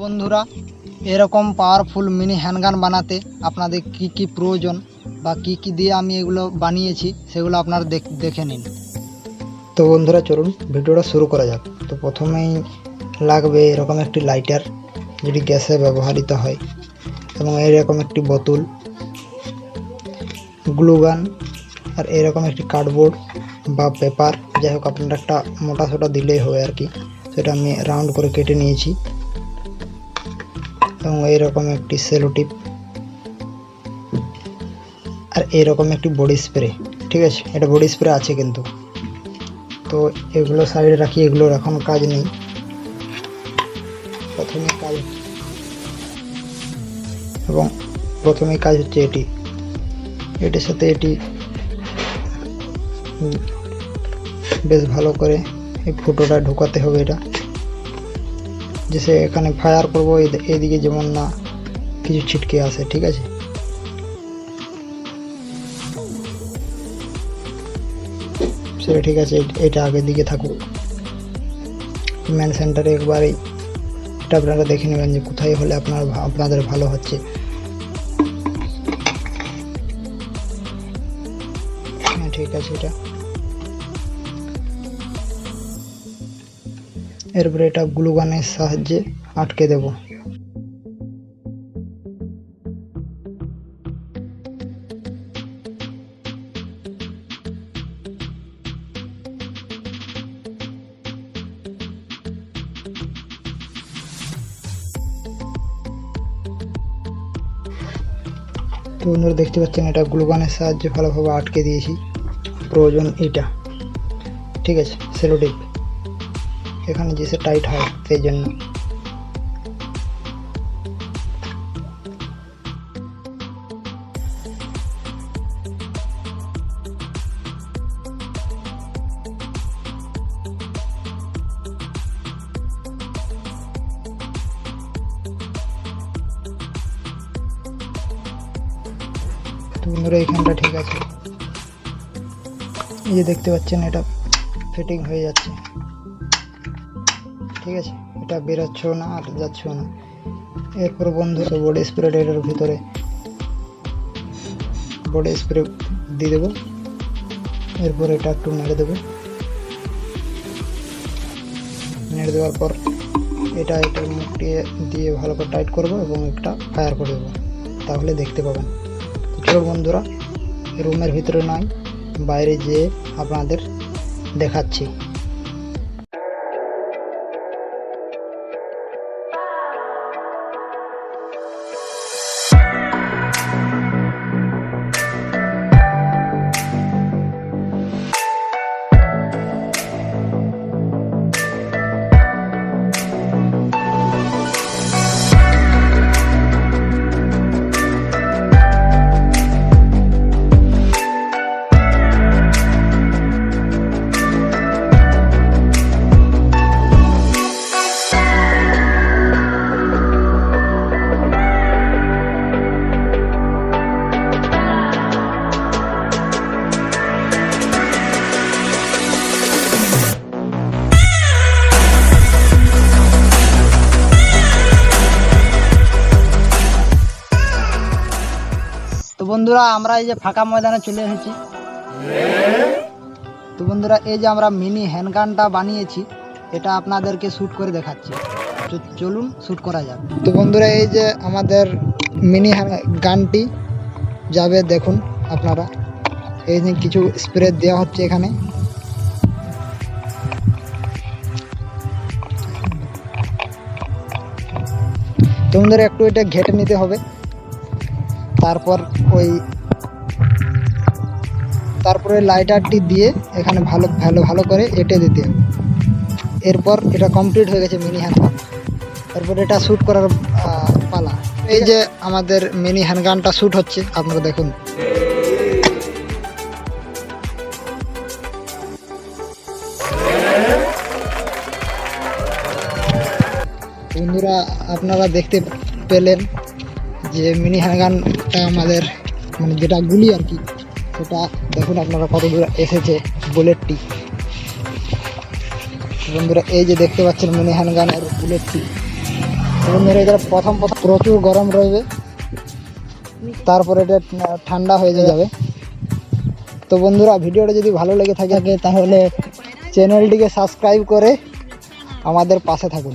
বন্ধুরা, এরকম powerful mini handgun বানাতে আপনাদের কি কি প্রয়োজন বা কি কি দিয়ে আমি এগুলো বানিয়েছি সেগুলো আপনারা দেখে নিন। তো বন্ধুরা চলুন ভিডিওটা শুরু করা যাক। তো প্রথমেই লাগবে এরকম একটি লাইটার, যেটি গ্যাসে ব্যবহৃত হয়, এবং এইরকম একটি বোতল, গ্লুগান, আর এরকম একটি কার্ডবোর্ড বা পেপার, যাই হোক আপনারা একটা মোটা সোটা দিলেই হবে আর কি। সেটা আমি রাউন্ড করে কেটে নিয়েছি, এবং এইরকম একটি সেলো টিপ, আর এইরকম একটি বডি স্প্রে। ঠিক আছে, এটা বডি স্প্রে আছে কিন্তু। তো এগুলো সাইডে রাখি, এগুলোর এখন কাজ নেই। প্রথমে কাজ হচ্ছে এটির সাথে এটি বেশ ভালো করে এই ফুটোটা ঢোকাতে হবে। এটা যে এখানে ফায়ার করবো, এদিকে যেমন না কিছু ছিটকে আসে। ঠিক আছে, সেটা ঠিক আছে, এটা আগের দিকে থাকুক। ম্যান সেন্টারে একবারই এটা আপনারা দেখে নেবেন যে কোথায় হলে আপনাদের ভালো হচ্ছে। হ্যাঁ ঠিক আছে। এটা এরপরে এটা গ্লুগানের সাহায্যে আটকে দেব। তো বন্ধুরা দেখতে পাচ্ছেন এটা গ্লুগানের সাহায্যে ভালোভাবে আটকে দিয়েছি। প্রয়োজন এটা, ঠিক আছে, সেলো টিপ এখানে যেসে টাইট হয় সেই জন্য। বন্ধুরা এখানটা ঠিক আছে, এই যে দেখতে পাচ্ছেন এটা ফিটিং হয়ে যাচ্ছে। ঠিক আছে, এটা বেরোচ্ছেও না আর যাচ্ছেও না। এরপর বন্ধু বডি স্প্রেটার ভিতরে বডি স্প্রে দিয়ে দেবো। এরপর এটা একটু নেড়ে দেবো। নেড়ে দেওয়ার পর এটার মুখটি দিয়ে ভালো করে টাইট করবো এবং একটা ফায়ার করে দেবো, তাহলে দেখতে পাবেন। চলো বন্ধুরা, রুমের ভিতরে নয়, বাইরে যেয়ে আপনাদের দেখাচ্ছি। তো বন্ধুরা আমরা এই যে ফাঁকা ময়দানে চলে এসেছি। তো বন্ধুরা এই যে আমরা মিনি হ্যান্ডগানটা বানিয়েছি, এটা আপনাদেরকে শ্যুট করে দেখাচ্ছি। চলুন শ্যুট করা যাক। তো বন্ধুরা এই যে আমাদের মিনি গানটি যাবে, দেখুন আপনারা। এই যে কিছু স্প্রে দেওয়া হচ্ছে এখানে। তো বন্ধুরা একটু এটা ঘেটে নিতে হবে, তারপরে লাইটারটি দিয়ে এখানে ভালো করে এঁটে দিতে হবে। এরপর এটা কমপ্লিট হয়ে গেছে মিনি হ্যান্ডগান। তারপর এটা শ্যুট করার পালা। এই যে আমাদের মিনি হ্যান্ডগানটা শ্যুট হচ্ছে, আপনারা দেখুন। বন্ধুরা আপনারা দেখতে পেলেন যে মিনি হ্যান্ডগানটা আমাদের যেটা গুলি আর কি, সেটা দেখুন আপনারা কত দূর এসেছে বুলেটটি। বন্ধুরা এই যে দেখতে পাচ্ছেন মিনি হ্যান্ডগানের বুলেটটি, বন্ধুরা এটা প্রথম প্রচুর গরম রয়েছে, তারপরে এটা ঠান্ডা হয়ে যাবে। তো বন্ধুরা ভিডিওটা যদি ভালো লেগে থাকে তাহলে চ্যানেলটিকে সাবস্ক্রাইব করে আমাদের পাশে থাকুন।